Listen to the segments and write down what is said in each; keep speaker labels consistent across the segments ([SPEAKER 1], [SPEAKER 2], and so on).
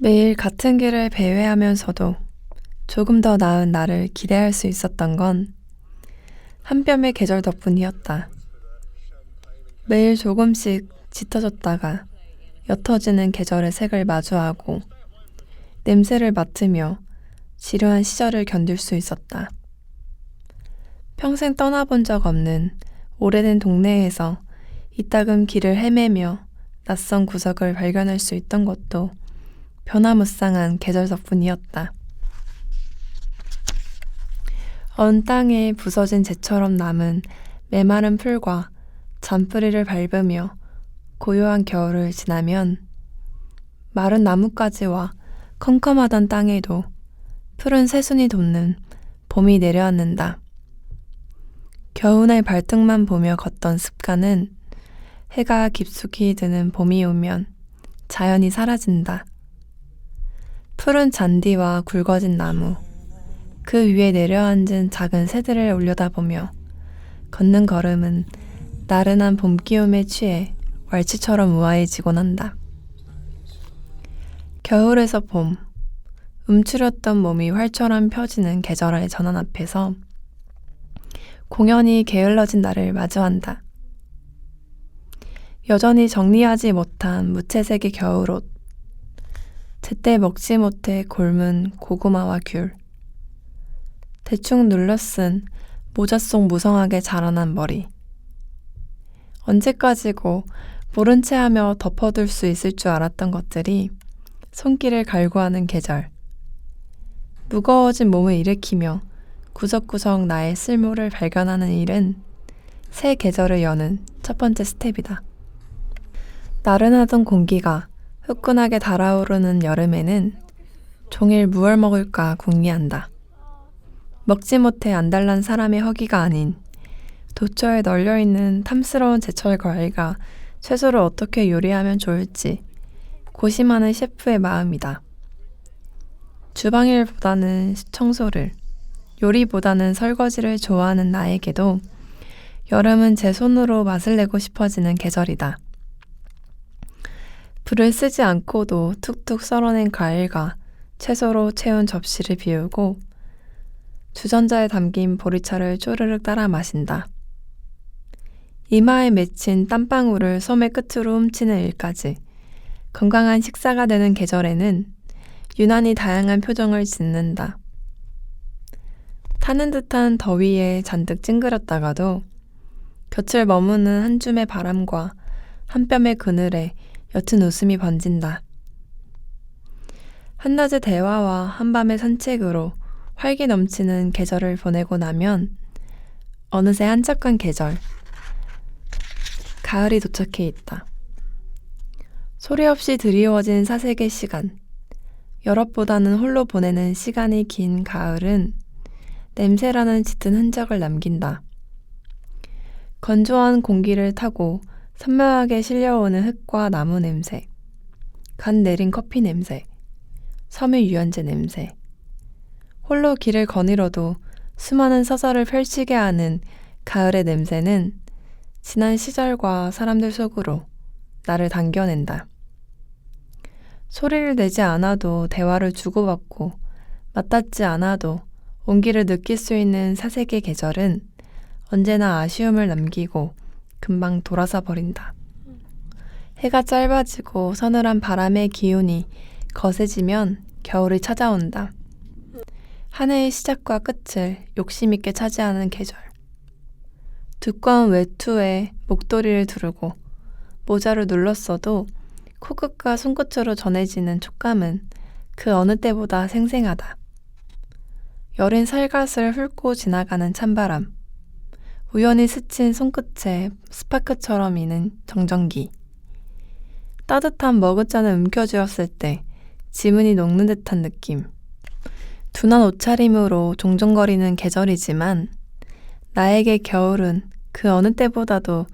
[SPEAKER 1] 매일 같은 길을 배회하면서도 조금 더 나은 나를 기대할 수 있었던 건 한 뼘의 계절 덕분이었다. 매일 조금씩 짙어졌다가 옅어지는 계절의 색을 마주하고 냄새를 맡으며 지루한 시절을 견딜 수 있었다. 평생 떠나본 적 없는 오래된 동네에서 이따금 길을 헤매며 낯선 구석을 발견할 수 있던 것도 변화무쌍한 계절 덕분이었다. 언 땅에 부서진 재처럼 남은 메마른 풀과 잔뿌리를 밟으며 고요한 겨울을 지나면 마른 나뭇가지와 컴컴하던 땅에도 푸른 새순이 돋는 봄이 내려앉는다. 겨우내 발등만 보며 걷던 습관은 해가 깊숙이 드는 봄이 오면 자연히 사라진다. 푸른 잔디와 굵어진 나무, 그 위에 내려앉은 작은 새들을 올려다보며 걷는 걸음은 나른한 봄 기움에 취해 왈츠처럼 우아해지곤 한다. 겨울에서 봄, 움츠렸던 몸이 활처럼 펴지는 계절의 전환 앞에서 공연히 게을러진 나를 마주한다. 여전히 정리하지 못한 무채색의 겨울옷, 제때 먹지 못해 곪은 고구마와 귤, 대충 눌러쓴 모자 속 무성하게 자라난 머리. 언제까지고 모른 채 하며 덮어둘 수 있을 줄 알았던 것들이 손길을 갈구하는 계절. 무거워진 몸을 일으키며 구석구석 나의 쓸모를 발견하는 일은 새 계절을 여는 첫 번째 스텝이다. 나른하던 공기가 후끈하게 달아오르는 여름에는 종일 무얼 먹을까 궁리한다. 먹지 못해 안달난 사람의 허기가 아닌 도처에 널려있는 탐스러운 제철 과일과 채소를 어떻게 요리하면 좋을지 고심하는 셰프의 마음이다. 주방일보다는 청소를, 요리보다는 설거지를 좋아하는 나에게도 여름은 제 손으로 맛을 내고 싶어지는 계절이다. 불을 쓰지 않고도 툭툭 썰어낸 과일과 채소로 채운 접시를 비우고 주전자에 담긴 보리차를 쪼르륵 따라 마신다. 이마에 맺힌 땀방울을 소매 끝으로 훔치는 일까지 건강한 식사가 되는 계절에는 유난히 다양한 표정을 짓는다. 타는 듯한 더위에 잔뜩 찡그렸다가도 곁을 머무는 한 줌의 바람과 한 뼘의 그늘에 옅은 웃음이 번진다. 한낮의 대화와 한밤의 산책으로 활기 넘치는 계절을 보내고 나면 어느새 한적한 계절, 가을이 도착해 있다. 소리 없이 드리워진 사색의 시간, 여럿보다는 홀로 보내는 시간이 긴 가을은 냄새라는 짙은 흔적을 남긴다. 건조한 공기를 타고 선명하게 실려오는 흙과 나무 냄새, 간 내린 커피 냄새, 섬유 유연제 냄새, 홀로 길을 거닐어도 수많은 서사를 펼치게 하는 가을의 냄새는 지난 시절과 사람들 속으로 나를 당겨낸다. 소리를 내지 않아도 대화를 주고받고 맞닿지 않아도 온기를 느낄 수 있는 사색의 계절은 언제나 아쉬움을 남기고 금방 돌아서 버린다. 해가 짧아지고 서늘한 바람의 기운이 거세지면 겨울이 찾아온다. 한 해의 시작과 끝을 욕심 있게 차지하는 계절. 두꺼운 외투에 목도리를 두르고 모자를 눌렀어도 코끝과 손끝으로 전해지는 촉감은 그 어느 때보다 생생하다. 여린 살갗을 훑고 지나가는 찬바람, 우연히 스친 손끝에 스파크처럼 이는 정전기, 따뜻한 머그잔을 움켜쥐었을 때 지문이 녹는 듯한 느낌. 둔한 옷차림으로 종종거리는 계절이지만 나에게 겨울은 그 어느 때보다도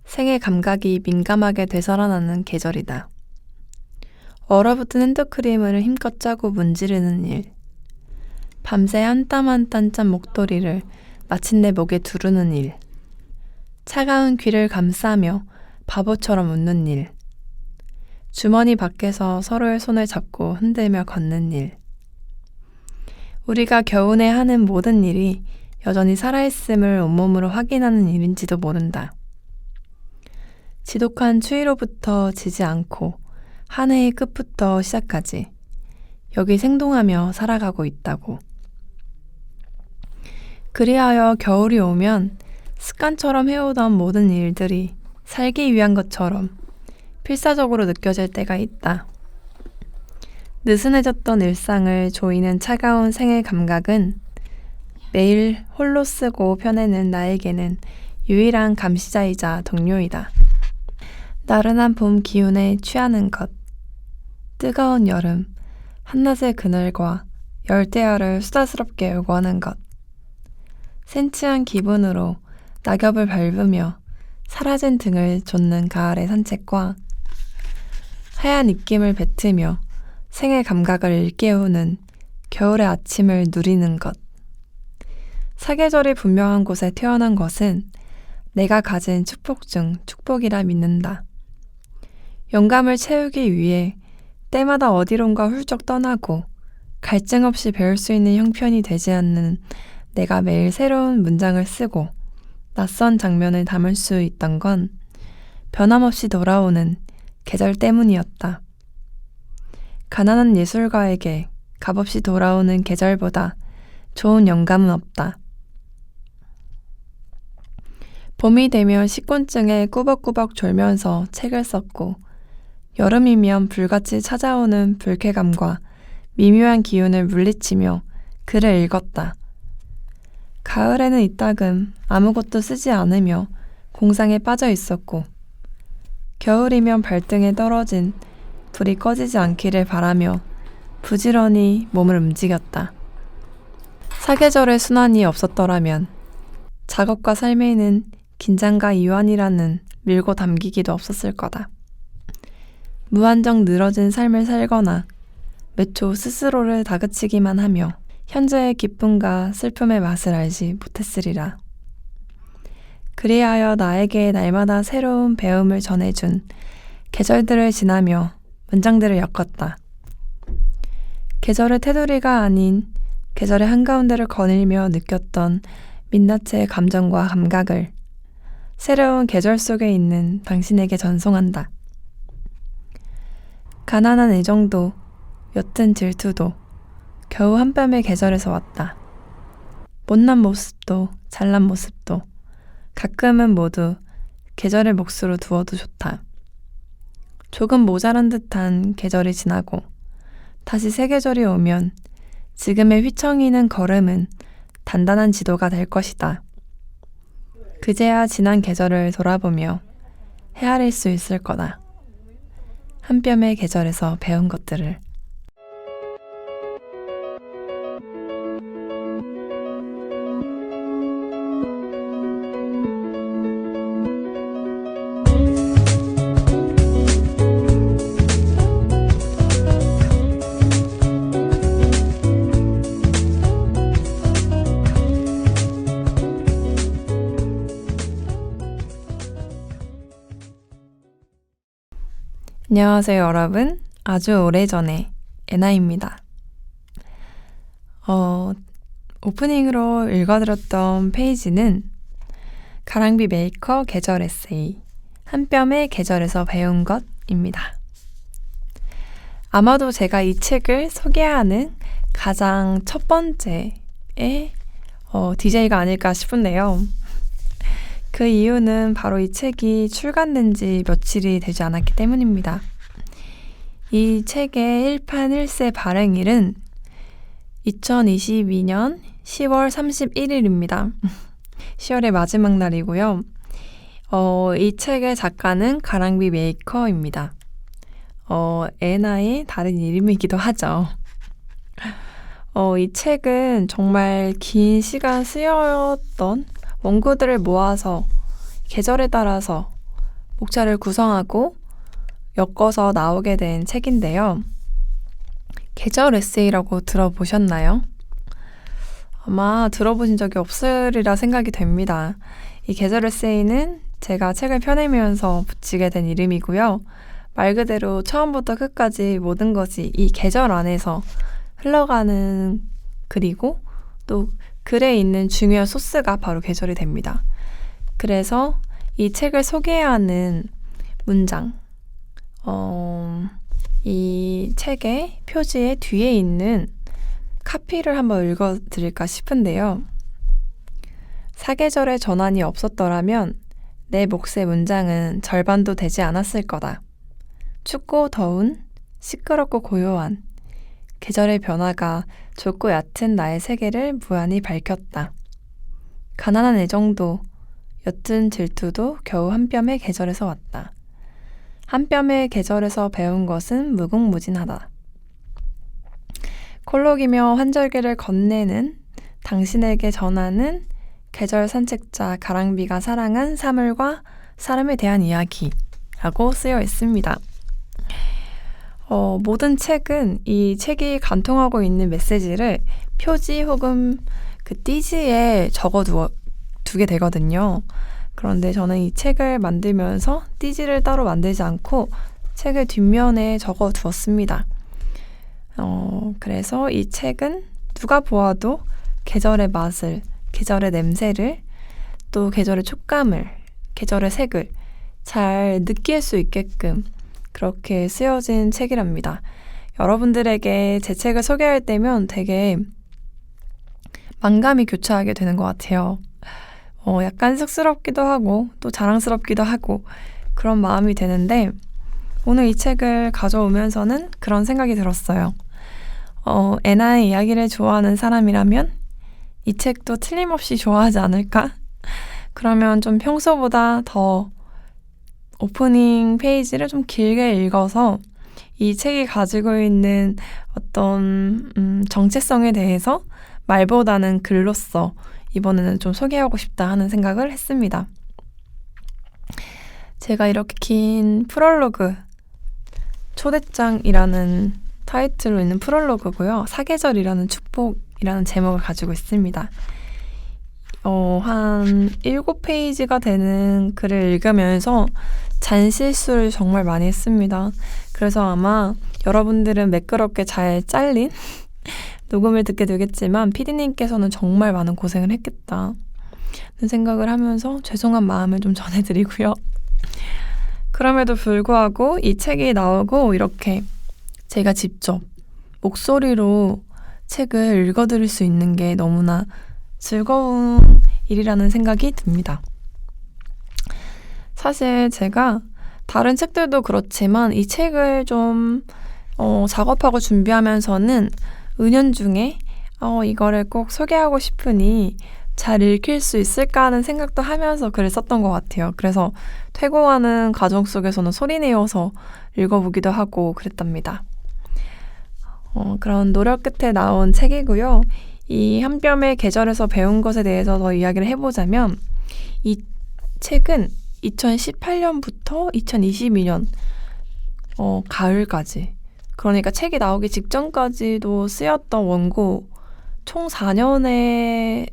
[SPEAKER 1] 생의 감각이 민감하게 되살아나는 계절이다. 얼어붙은 핸드크림을 힘껏 짜고 문지르는 일, 밤새 한 땀 한 땀 짠 목도리를 마침내 목에 두르는 일, 차가운 귀를 감싸며 바보처럼 웃는 일, 주머니 밖에서 서로의 손을 잡고 흔들며 걷는 일. 우리가 겨우내 하는 모든 일이 여전히 살아있음을 온몸으로 확인하는 일인지도 모른다. 지독한 추위로부터 지지 않고 한 해의 끝부터 시작하지. 여기 생동하며 살아가고 있다고. 그리하여 겨울이 오면 습관처럼 해오던 모든 일들이 살기 위한 것처럼 필사적으로 느껴질 때가 있다. 느슨해졌던 일상을 조이는 차가운 생의 감각은 매일 홀로 쓰고 펴내는 나에게는 유일한 감시자이자 동료이다. 나른한 봄 기운에 취하는 것, 뜨거운 여름, 한낮의 그늘과 열대야를 수다스럽게 요구하는 것, 센치한 기분으로 낙엽을 밟으며 사라진 등을 좇는 가을의 산책과 하얀 입김을 뱉으며 생의 감각을 일깨우는 겨울의 아침을 누리는 것. 사계절이 분명한 곳에 태어난 것은 내가 가진 축복 중 축복이라 믿는다. 영감을 채우기 위해 때마다 어디론가 훌쩍 떠나고 갈증 없이 배울 수 있는 형편이 되지 않는 내가 매일 새로운 문장을 쓰고 낯선 장면을 담을 수 있던 건 변함없이 돌아오는 계절 때문이었다. 가난한 예술가에게 값없이 돌아오는 계절보다 좋은 영감은 없다. 봄이 되면 식곤증에 꾸벅꾸벅 졸면서 책을 썼고 여름이면 불같이 찾아오는 불쾌감과 미묘한 기운을 물리치며 글을 읽었다. 가을에는 이따금 아무것도 쓰지 않으며 공상에 빠져 있었고 겨울이면 발등에 떨어진 불이 꺼지지 않기를 바라며 부지런히 몸을 움직였다. 사계절의 순환이 없었더라면 작업과 삶에는 긴장과 이완이라는 밀고 담기기도 없었을 거다. 무한정 늘어진 삶을 살거나 매초 스스로를 다그치기만 하며 현재의 기쁨과 슬픔의 맛을 알지 못했으리라. 그리하여 나에게 날마다 새로운 배움을 전해준 계절들을 지나며 문장들을 엮었다. 계절의 테두리가 아닌 계절의 한가운데를 거닐며 느꼈던 민낯의 감정과 감각을 새로운 계절 속에 있는 당신에게 전송한다. 가난한 애정도 옅은 질투도 겨우 한 뼘의 계절에서 왔다. 못난 모습도 잘난 모습도 가끔은 모두 계절의 몫으로 두어도 좋다. 조금 모자란 듯한 계절이 지나고 다시 새 계절이 오면 지금의 휘청이는 걸음은 단단한 지도가 될 것이다. 그제야 지난 계절을 돌아보며 헤아릴 수 있을 거다. 한 뼘의 계절에서 배운 것들을. 안녕하세요, 여러분. 아주 오래전에 애나입니다. 오프닝으로 읽어드렸던 페이지는 가랑비 메이커 계절 에세이 한 뼘의 계절에서 배운 것입니다. 아마도 제가 이 책을 소개하는 가장 첫 번째의 DJ가 아닐까 싶은데요. 그 이유는 바로 이 책이 출간된 지 며칠이 되지 않았기 때문입니다. 이 책의 1판 1세 발행일은 2022년 10월 31일입니다. 10월의 마지막 날이고요. 이 책의 작가는 가랑비 메이커입니다. 애나의 다른 이름이기도 하죠. 이 책은 정말 긴 시간 쓰였던 원고들을 모아서 계절에 따라서 목차를 구성하고 엮어서 나오게 된 책인데요. 계절 에세이라고 들어보셨나요? 아마 들어보신 적이 없으리라 생각이 됩니다. 이 계절 에세이는 제가 책을 펴내면서 붙이게 된 이름이고요. 말 그대로 처음부터 끝까지 모든 것이 이 계절 안에서 흘러가는 글이고 또 글에 있는 중요한 소스가 바로 계절이 됩니다. 그래서 이 책을 소개하는 문장, 이 책의 표지의 뒤에 있는 카피를 한번 읽어드릴까 싶은데요. 사계절의 전환이 없었더라면 내 몫의 문장은 절반도 되지 않았을 거다. 춥고 더운, 시끄럽고 고요한 계절의 변화가 좁고 얕은 나의 세계를 무한히 밝혔다. 가난한 애정도, 옅은 질투도 겨우 한 뼘의 계절에서 왔다. 한 뼘의 계절에서 배운 것은 무궁무진하다. 콜록이며 환절기를 건네는 당신에게 전하는 계절 산책자 가랑비가 사랑한 사물과 사람에 대한 이야기라고 쓰여 있습니다. 모든 책은 이 책이 관통하고 있는 메시지를 표지 혹은 그 띠지에 두게 되거든요. 그런데 저는 이 책을 만들면서 띠지를 따로 만들지 않고 책을 뒷면에 적어 두었습니다. 그래서 이 책은 누가 보아도 계절의 맛을, 계절의 냄새를, 또 계절의 촉감을, 계절의 색을 잘 느낄 수 있게끔 그렇게 쓰여진 책이랍니다. 여러분들에게 제 책을 소개할 때면 되게 만감이 교차하게 되는 것 같아요. 약간 쑥스럽기도 하고 또 자랑스럽기도 하고 그런 마음이 드는데 오늘 이 책을 가져오면서는 그런 생각이 들었어요. 애나의 이야기를 좋아하는 사람이라면 이 책도 틀림없이 좋아하지 않을까? 그러면 좀 평소보다 더 오프닝 페이지를 좀 길게 읽어서 이 책이 가지고 있는 어떤 정체성에 대해서 말보다는 글로써 이번에는 좀 소개하고 싶다 하는 생각을 했습니다. 제가 이렇게 긴 프롤로그, 초대장이라는 타이틀로 있는 프롤로그고요. 사계절이라는 축복이라는 제목을 가지고 있습니다. 한 7페이지가 되는 글을 읽으면서 잔실수를 정말 많이 했습니다. 그래서 아마 여러분들은 매끄럽게 잘 잘린 녹음을 듣게 되겠지만 PD님께서는 정말 많은 고생을 했겠다 는 생각을 하면서 죄송한 마음을 좀 전해드리고요. 그럼에도 불구하고 이 책이 나오고 이렇게 제가 직접 목소리로 책을 읽어드릴 수 있는 게 너무나 즐거운 일이라는 생각이 듭니다. 사실 제가 다른 책들도 그렇지만 이 책을 좀 작업하고 준비하면서는 은연중에 이거를 꼭 소개하고 싶으니 잘 읽힐 수 있을까 하는 생각도 하면서 글을 썼던 것 같아요. 그래서 퇴고하는 과정 속에서는 소리내어서 읽어보기도 하고 그랬답니다. 그런 노력 끝에 나온 책이고요. 이 한 뼘의 계절에서 배운 것에 대해서 더 이야기를 해보자면 이 책은 2018년부터 2022년 가을까지, 그러니까 책이 나오기 직전까지도 쓰였던 원고 총 4년의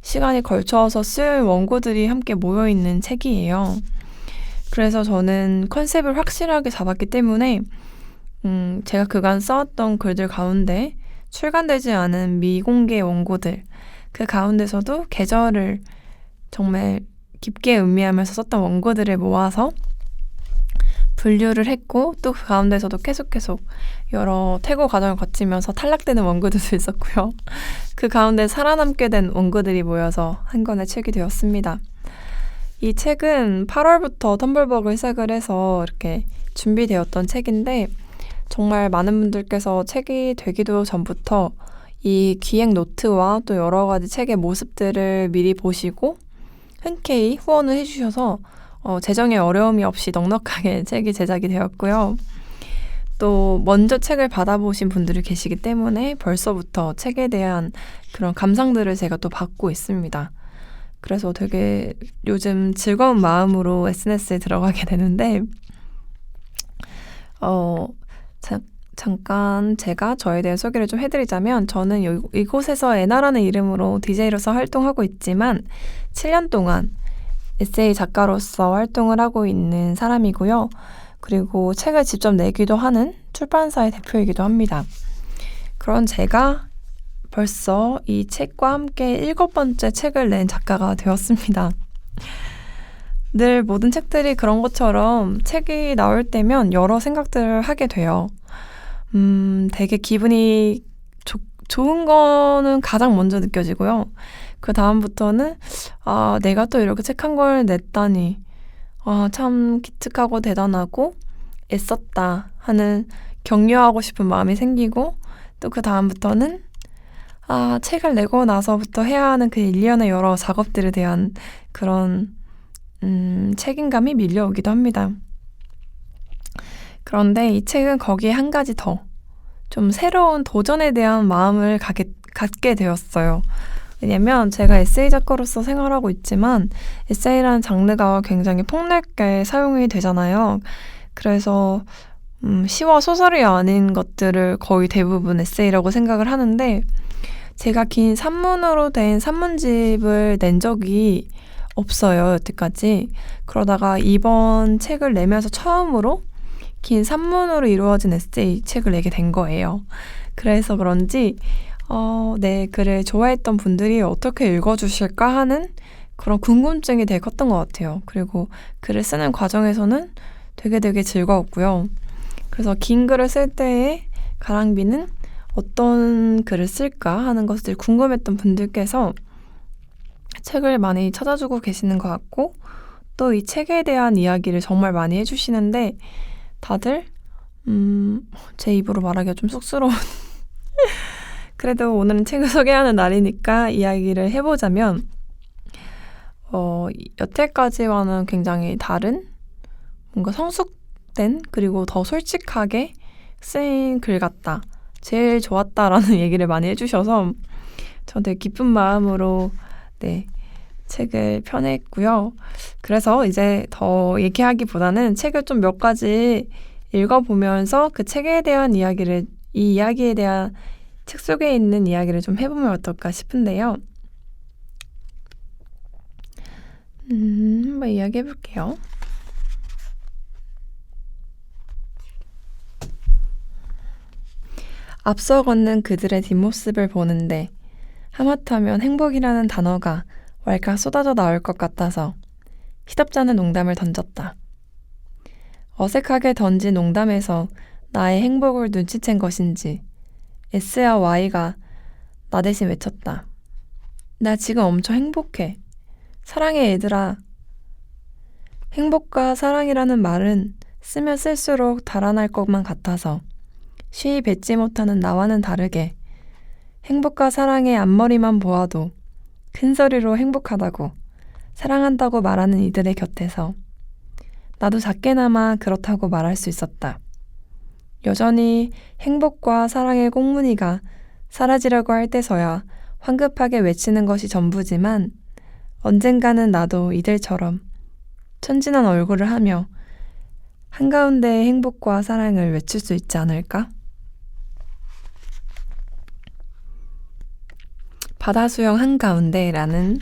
[SPEAKER 1] 시간이 걸쳐서 쓸 원고들이 함께 모여있는 책이에요. 그래서 저는 컨셉을 확실하게 잡았기 때문에 제가 그간 써왔던 글들 가운데 출간되지 않은 미공개 원고들, 그 가운데서도 계절을 정말 깊게 음미하면서 썼던 원고들을 모아서 분류를 했고, 또 그 가운데서도 계속 여러 퇴고 과정을 거치면서 탈락되는 원고들도 있었고요. 그 가운데 살아남게 된 원고들이 모여서 한 권의 책이 되었습니다. 이 책은 8월부터 텀블벅을 시작을 해서 이렇게 준비되었던 책인데, 정말 많은 분들께서 책이 되기도 전부터 이 기획 노트와 또 여러 가지 책의 모습들을 미리 보시고 흔쾌히 후원을 해주셔서 재정에 어려움이 없이 넉넉하게 책이 제작이 되었고요. 또 먼저 책을 받아보신 분들이 계시기 때문에 벌써부터 책에 대한 그런 감상들을 제가 또 받고 있습니다. 그래서 되게 요즘 즐거운 마음으로 SNS에 들어가게 되는데 잠깐 제가 저에 대한 소개를 좀 해드리자면, 저는 이곳에서 애나라는 이름으로 DJ로서 활동하고 있지만 7년 동안 에세이 작가로서 활동을 하고 있는 사람이고요. 그리고 책을 직접 내기도 하는 출판사의 대표이기도 합니다. 그런 제가 벌써 이 책과 함께 7번째 책을 낸 작가가 되었습니다. 늘 모든 책들이 그런 것처럼 책이 나올 때면 여러 생각들을 하게 돼요. 되게 기분이 좋은 거는 가장 먼저 느껴지고요. 그 다음부터는 내가 또 이렇게 책 한 걸 냈다니 참 기특하고 대단하고 애썼다 하는 격려하고 싶은 마음이 생기고, 또 그 다음부터는 책을 내고 나서부터 해야 하는 그 일련의 여러 작업들에 대한 그런 책임감이 밀려오기도 합니다. 그런데 이 책은 거기에 한 가지 더 좀 새로운 도전에 대한 마음을 갖게 되었어요. 왜냐면 제가 에세이 작가로서 생활하고 있지만 에세이라는 장르가 굉장히 폭넓게 사용이 되잖아요. 그래서 시와 소설이 아닌 것들을 거의 대부분 에세이라고 생각을 하는데, 제가 긴 산문으로 된 산문집을 낸 적이 없어요, 여태까지. 그러다가 이번 책을 내면서 처음으로 긴 산문으로 이루어진 에세이 책을 내게 된 거예요. 그래서 그런지 내 글을 좋아했던 분들이 어떻게 읽어주실까 하는 그런 궁금증이 되게 컸던 것 같아요. 그리고 글을 쓰는 과정에서는 되게 즐거웠고요. 그래서 긴 글을 쓸 때의 가랑비는 어떤 글을 쓸까 하는 것을 궁금했던 분들께서 책을 많이 찾아주고 계시는 것 같고, 또 이 책에 대한 이야기를 정말 많이 해주시는데, 다들 제 입으로 말하기가 좀 쑥스러운 그래도 오늘은 책을 소개하는 날이니까 이야기를 해보자면, 여태까지와는 굉장히 다른, 뭔가 성숙된, 그리고 더 솔직하게 쓰인 글 같다, 제일 좋았다라는 얘기를 많이 해주셔서 저 되게 기쁜 마음으로 책을 펴냈고요. 그래서 이제 더 얘기하기보다는 책을 좀 몇 가지 읽어보면서 그 책에 대한 이 이야기에 대한 책 속에 있는 이야기를 좀 해보면 어떨까 싶은데요. 한번 이야기해볼게요. 앞서 걷는 그들의 뒷모습을 보는데 하마터면 행복이라는 단어가 왈칵 쏟아져 나올 것 같아서 시덥지 않은 농담을 던졌다. 어색하게 던진 농담에서 나의 행복을 눈치챈 것인지 S와 Y가 나 대신 외쳤다. 나 지금 엄청 행복해. 사랑해 얘들아. 행복과 사랑이라는 말은 쓰면 쓸수록 달아날 것만 같아서 쉬이 뱉지 못하는 나와는 다르게 행복과 사랑의 앞머리만 보아도 큰 소리로 행복하다고, 사랑한다고 말하는 이들의 곁에서 나도 작게나마 그렇다고 말할 수 있었다. 여전히 행복과 사랑의 꽁무니가 사라지려고 할 때서야 황급하게 외치는 것이 전부지만, 언젠가는 나도 이들처럼 천진한 얼굴을 하며 한가운데의 행복과 사랑을 외칠 수 있지 않을까? 바다수영 한가운데라는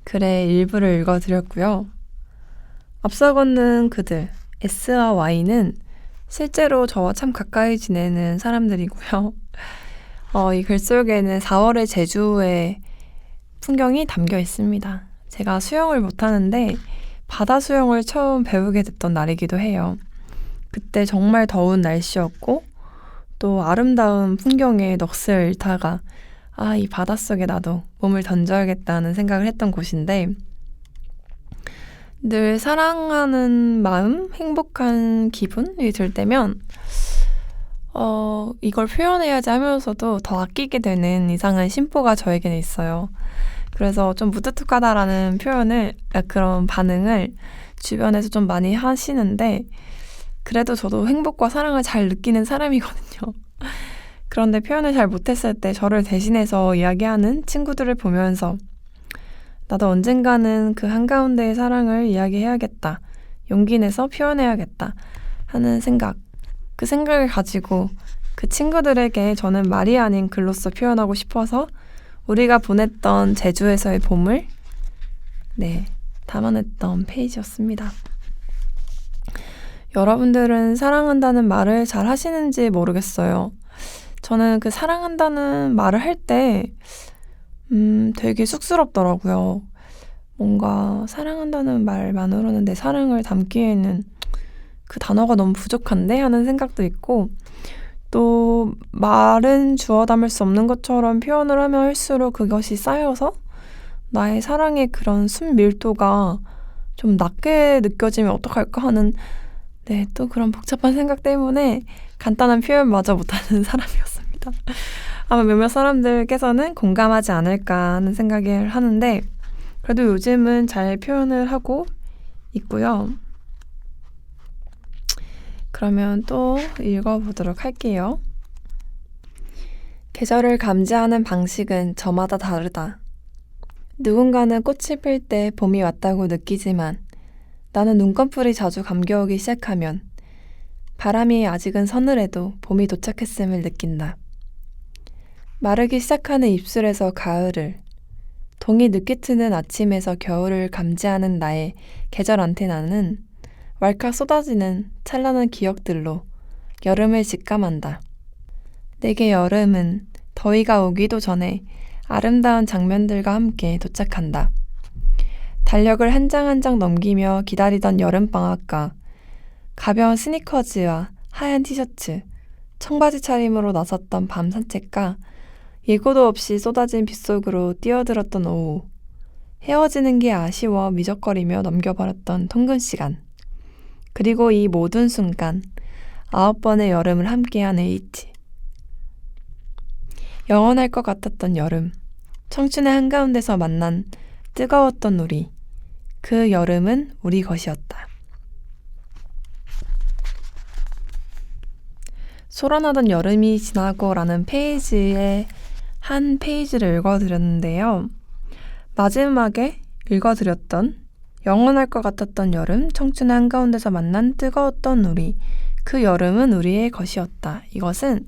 [SPEAKER 1] 글의 일부를 읽어드렸고요. 앞서 걷는 그들, S와 Y는 실제로 저와 참 가까이 지내는 사람들이고요. 이 글 속에는 4월의 제주의 풍경이 담겨 있습니다. 제가 수영을 못하는데 바다 수영을 처음 배우게 됐던 날이기도 해요. 그때 정말 더운 날씨였고, 또 아름다운 풍경에 넋을 잃다가 이 바닷속에 나도 몸을 던져야겠다는 생각을 했던 곳인데, 늘 사랑하는 마음, 행복한 기분이 들 때면 이걸 표현해야지 하면서도 더 아끼게 되는 이상한 심보가 저에게는 있어요. 그래서 좀 무뚝뚝하다라는 그런 반응을 주변에서 좀 많이 하시는데, 그래도 저도 행복과 사랑을 잘 느끼는 사람이거든요. 그런데 표현을 잘 못했을 때 저를 대신해서 이야기하는 친구들을 보면서 나도 언젠가는 그 한가운데의 사랑을 이야기해야겠다, 용기 내서 표현해야겠다 하는 생각, 그 생각을 가지고 그 친구들에게 저는 말이 아닌 글로써 표현하고 싶어서 우리가 보냈던 제주에서의 봄을 담아냈던 페이지였습니다. 여러분들은 사랑한다는 말을 잘 하시는지 모르겠어요. 저는 그 사랑한다는 말을 할 때, 되게 쑥스럽더라고요. 뭔가 사랑한다는 말만으로는 내 사랑을 담기에는 그 단어가 너무 부족한데 하는 생각도 있고, 또 말은 주워 담을 수 없는 것처럼 표현을 하면 할수록 그것이 쌓여서 나의 사랑의 그런 순밀도가 좀 낮게 느껴지면 어떡할까 하는 또 그런 복잡한 생각 때문에 간단한 표현마저 못하는 사람이었습니다. 아마 몇몇 사람들께서는 공감하지 않을까 하는 생각을 하는데 그래도 요즘은 잘 표현을 하고 있고요. 그러면 또 읽어보도록 할게요. 계절을 감지하는 방식은 저마다 다르다. 누군가는 꽃이 필 때 봄이 왔다고 느끼지만 나는 눈꺼풀이 자주 감겨오기 시작하면 바람이 아직은 서늘해도 봄이 도착했음을 느낀다. 마르기 시작하는 입술에서 가을을, 동이 늦게 트는 아침에서 겨울을 감지하는 나의 계절 안테나는 왈칵 쏟아지는 찬란한 기억들로 여름을 직감한다. 내게 여름은 더위가 오기도 전에 아름다운 장면들과 함께 도착한다. 달력을 한 장 한 장 넘기며 기다리던 여름방학과 가벼운 스니커즈와 하얀 티셔츠, 청바지 차림으로 나섰던 밤 산책과 예고도 없이 쏟아진 빗속으로 뛰어들었던 오후, 헤어지는 게 아쉬워 미적거리며 넘겨버렸던 통근 시간, 그리고 이 모든 순간 9번의 여름을 함께한 H. 영원할 것 같았던 여름, 청춘의 한가운데서 만난 뜨거웠던 우리, 그 여름은 우리 것이었다. 소란하던 여름이 지나고 라는 페이지의 한 페이지를 읽어드렸는데요. 마지막에 읽어드렸던 영원할 것 같았던 여름, 청춘의 한가운데서 만난 뜨거웠던 우리, 그 여름은 우리의 것이었다. 이것은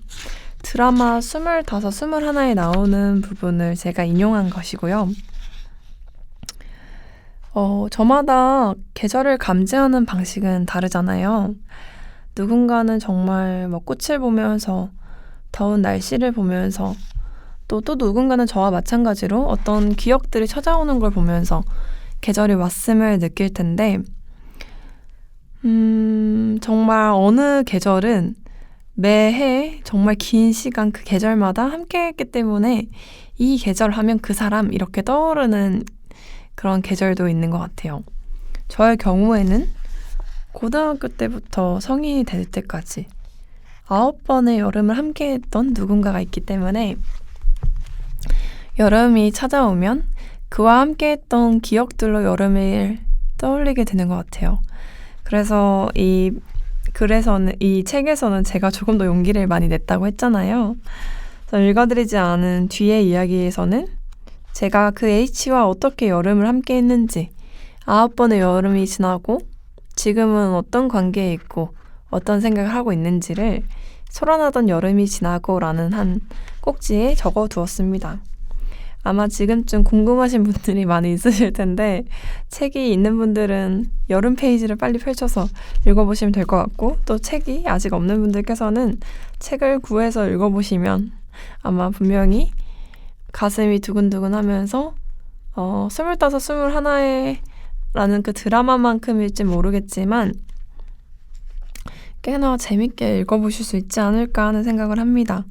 [SPEAKER 1] 드라마 25, 21에 나오는 부분을 제가 인용한 것이고요. 저마다 계절을 감지하는 방식은 다르잖아요. 누군가는 정말 꽃을 보면서 더운 날씨를 보면서 또 누군가는 저와 마찬가지로 어떤 기억들이 찾아오는 걸 보면서 계절이 왔음을 느낄 텐데 정말 어느 계절은 매해 정말 긴 시간 그 계절마다 함께 했기 때문에 이 계절 하면 그 사람 이렇게 떠오르는 그런 계절도 있는 것 같아요. 저의 경우에는 고등학교 때부터 성인이 될 때까지 9번의 여름을 함께 했던 누군가가 있기 때문에 여름이 찾아오면 그와 함께 했던 기억들로 여름을 떠올리게 되는 것 같아요. 그래서 이 책에서는 제가 조금 더 용기를 많이 냈다고 했잖아요. 그래서 읽어드리지 않은 뒤의 이야기에서는 제가 그 H와 어떻게 여름을 함께 했는지 9번의 여름이 지나고 지금은 어떤 관계에 있고 어떤 생각을 하고 있는지를 소란하던 여름이 지나고 라는 한 꼭지에 적어두었습니다. 아마 지금쯤 궁금하신 분들이 많이 있으실 텐데 책이 있는 분들은 여름 페이지를 빨리 펼쳐서 읽어보시면 될 것 같고 또 책이 아직 없는 분들께서는 책을 구해서 읽어보시면 아마 분명히 가슴이 두근두근 하면서 25, 21에 라는 그 드라마만큼일지 모르겠지만 꽤나 재밌게 읽어보실 수 있지 않을까 하는 생각을 합니다.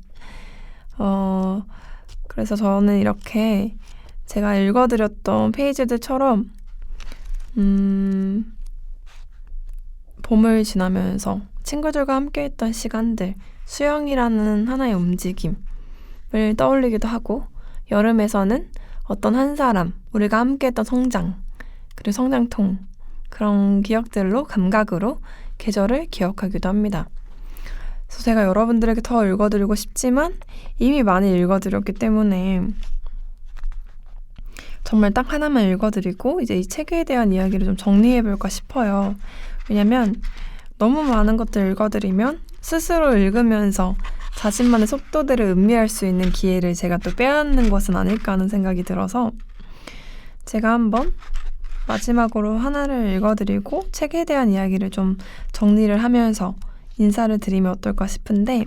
[SPEAKER 1] 그래서 저는 이렇게 제가 읽어드렸던 페이지들처럼 봄을 지나면서 친구들과 함께 했던 시간들, 수영이라는 하나의 움직임을 떠올리기도 하고 여름에서는 어떤 한 사람, 우리가 함께 했던 성장, 그리고 성장통, 그런 기억들로 감각으로 계절을 기억하기도 합니다. 그래서 제가 여러분들에게 더 읽어드리고 싶지만 이미 많이 읽어드렸기 때문에 정말 딱 하나만 읽어드리고 이제 이 책에 대한 이야기를 좀 정리해볼까 싶어요. 왜냐면 너무 많은 것들 읽어드리면 스스로 읽으면서 자신만의 속도들을 음미할 수 있는 기회를 제가 또 빼앗는 것은 아닐까 하는 생각이 들어서 제가 한번 마지막으로 하나를 읽어드리고 책에 대한 이야기를 좀 정리를 하면서 인사를 드리면 어떨까 싶은데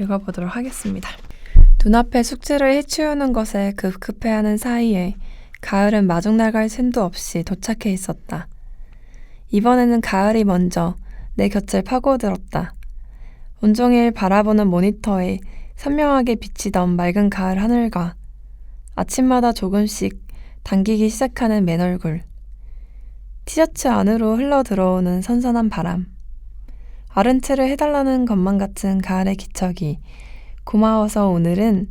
[SPEAKER 1] 읽어보도록 하겠습니다. 눈앞에 숙제를 해치우는 것에 급급해하는 사이에 가을은 마중나갈 틈도 없이 도착해 있었다. 이번에는 가을이 먼저 내 곁을 파고들었다. 온종일 바라보는 모니터에 선명하게 비치던 맑은 가을 하늘과 아침마다 조금씩 당기기 시작하는 맨 얼굴, 티셔츠 안으로 흘러들어오는 선선한 바람, 아른트를 해달라는 것만 같은 가을의 기척이 고마워서 오늘은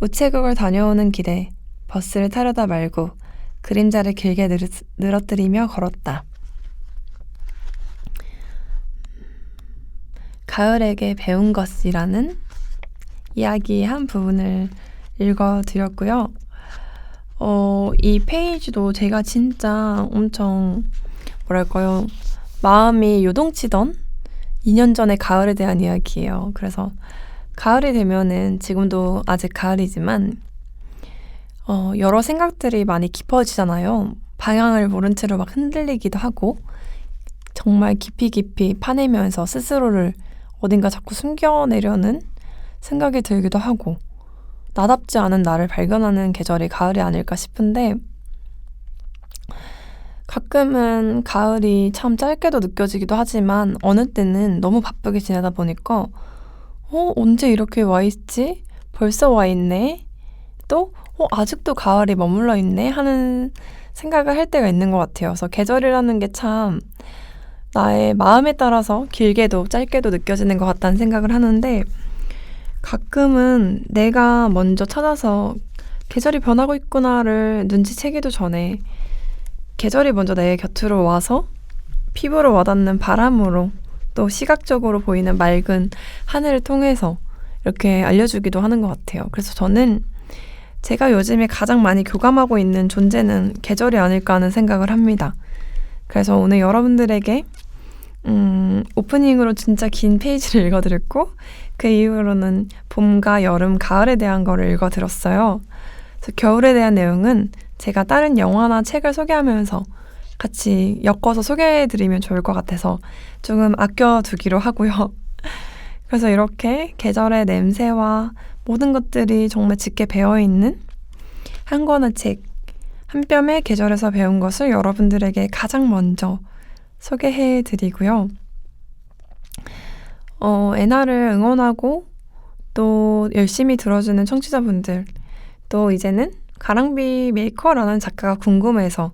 [SPEAKER 1] 우체국을 다녀오는 길에 버스를 타려다 말고 그림자를 길게 늘어뜨리며 걸었다. 가을에게 배운 것이라는 이야기의 한 부분을 읽어드렸고요. 이 페이지도 제가 진짜 엄청 뭐랄까요, 마음이 요동치던 2년 전의 가을에 대한 이야기예요. 그래서 가을이 되면은 지금도 아직 가을이지만 여러 생각들이 많이 깊어지잖아요. 방향을 모른 채로 막 흔들리기도 하고 정말 깊이 파내면서 스스로를 어딘가 자꾸 숨겨내려는 생각이 들기도 하고 나답지 않은 나를 발견하는 계절이 가을이 아닐까 싶은데 가끔은 가을이 참 짧게도 느껴지기도 하지만 어느 때는 너무 바쁘게 지내다 보니까 언제 이렇게 와 있지? 벌써 와 있네? 또 아직도 가을이 머물러 있네? 하는 생각을 할 때가 있는 것 같아요. 그래서 계절이라는 게 참 나의 마음에 따라서 길게도 짧게도 느껴지는 것 같다는 생각을 하는데 가끔은 내가 먼저 찾아서 계절이 변하고 있구나를 눈치채기도 전에 계절이 먼저 내 곁으로 와서 피부로 와닿는 바람으로 또 시각적으로 보이는 맑은 하늘을 통해서 이렇게 알려주기도 하는 것 같아요. 그래서 저는 제가 요즘에 가장 많이 교감하고 있는 존재는 계절이 아닐까 하는 생각을 합니다. 그래서 오늘 여러분들에게 오프닝으로 진짜 긴 페이지를 읽어드렸고 그 이후로는 봄과 여름, 가을에 대한 거를 읽어드렸어요. 그래서 겨울에 대한 내용은 제가 다른 영화나 책을 소개하면서 같이 엮어서 소개해드리면 좋을 것 같아서 조금 아껴두기로 하고요. 그래서 이렇게 계절의 냄새와 모든 것들이 정말 짙게 배어있는 한 권의 책, 한 뼘의 계절에서 배운 것을 여러분들에게 가장 먼저 소개해드리고요. 애나를 응원하고 또 열심히 들어주는 청취자분들, 또 이제는 가랑비 메이커라는 작가가 궁금해서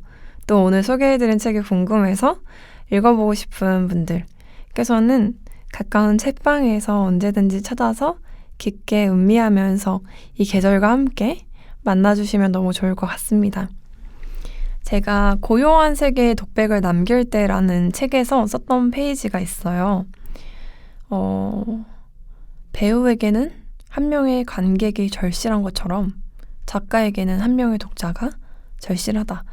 [SPEAKER 1] 또 오늘 소개해드린 책이 궁금해서 읽어보고 싶은 분들께서는 가까운 책방에서 언제든지 찾아서 깊게 음미하면서 이 계절과 함께 만나주시면 너무 좋을 것 같습니다. 제가 고요한 세계의 독백을 남길 때라는 책에서 썼던 페이지가 있어요. 배우에게는 한 명의 관객이 절실한 것처럼 작가에게는 한 명의 독자가 절실하다.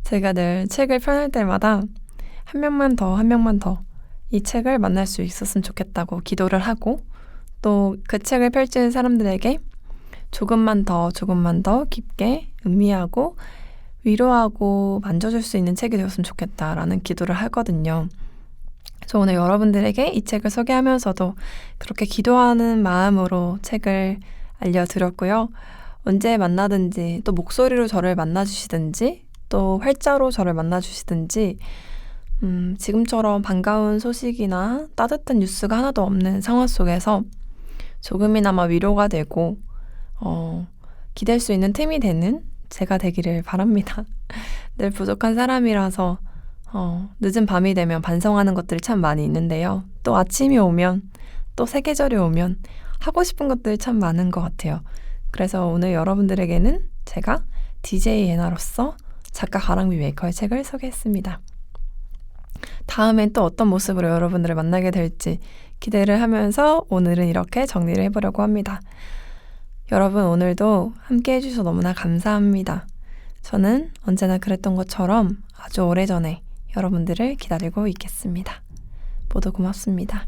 [SPEAKER 1] 제가 늘 책을 펴낼 때마다 한 명만 더 이 책을 만날 수 있었으면 좋겠다고 기도를 하고 또 그 책을 펼치는 사람들에게 조금만 더 깊게 음미하고 위로하고 만져줄 수 있는 책이 되었으면 좋겠다라는 기도를 하거든요. 그래서 오늘 여러분들에게 이 책을 소개하면서도 그렇게 기도하는 마음으로 책을 알려드렸고요. 언제 만나든지 또 목소리로 저를 만나주시든지 또 활자로 저를 만나주시든지 지금처럼 반가운 소식이나 따뜻한 뉴스가 하나도 없는 상황 속에서 조금이나마 위로가 되고 기댈 수 있는 틈이 되는 제가 되기를 바랍니다. 늘 부족한 사람이라서 늦은 밤이 되면 반성하는 것들이 참 많이 있는데요. 또 아침이 오면 또 새 계절이 오면 하고 싶은 것들이 참 많은 것 같아요. 그래서 오늘 여러분들에게는 제가 DJ 애나로서 작가 가랑비 메이커의 책을 소개했습니다. 다음엔 또 어떤 모습으로 여러분들을 만나게 될지 기대를 하면서 오늘은 이렇게 정리를 해보려고 합니다. 여러분 오늘도 함께 해주셔서 너무나 감사합니다. 저는 언제나 그랬던 것처럼 아주 오래전에 여러분들을 기다리고 있겠습니다. 모두 고맙습니다.